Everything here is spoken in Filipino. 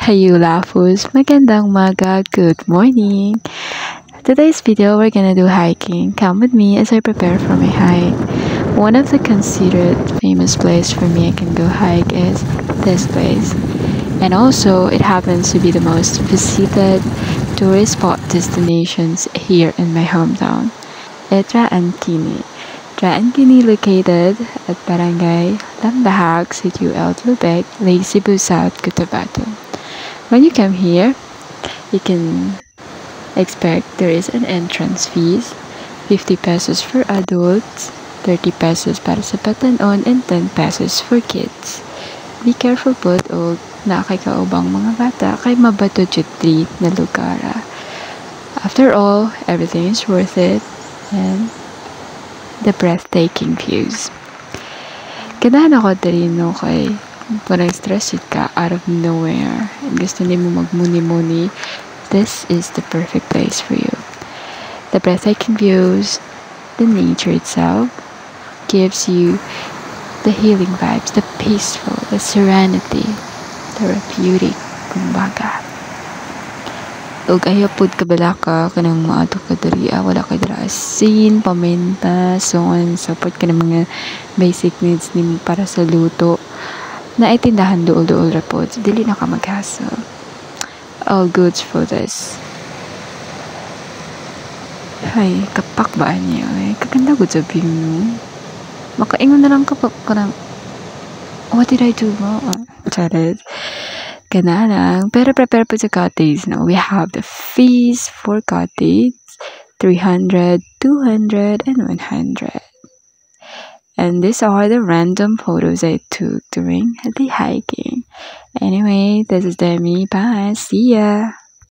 Hey Lafus, magandang umaga, good morning. Today's video we're gonna do hiking. Come with me as I prepare for my hike. One of the considered famous place for me I can go hike is this place. And also it happens to be the most visited tourist spot destinations here in my hometown. Traankini. Traankini located at Barangay Lambahag, Sitio El Lubeg, Lake Cebu South, Cotabato. When you come here, you can expect there is an entrance fees, 50 pesos for adults, 30 pesos para sa batanon, and 10 pesos for kids. Be careful po old na kay kaubang mga bata kay mabato jutri na lugar. After all, everything is worth it and the breathtaking views. Ganahan ako din no kay parang stressed ka out of nowhere and gusto niyo mo magmuni-muni, this is the perfect place for you. The breathtaking views, the nature itself gives you the healing vibes, the peaceful, the serenity, therapeutic, kumbaga. Ug ayaw pud kabala ka kanang maato ka diri, wala kay dira asin, paminta, so on support ka ng mga basic needs nimo para sa luto. Naitindahan duol-duol ra pod, dili na ka mag-hassle. All goods for this. Ay, kapak ba niya? Ay, kaganda good sa view, no? Makaingon na lang ka pa kanang, what did I do wrong? Charet. Kana lang. Pero prepare po sa cottage now. We have the fees for cottage, 300, 200, and 100. And these are the random photos I took during the hiking. Anyway, this is Demi. Bye. See ya.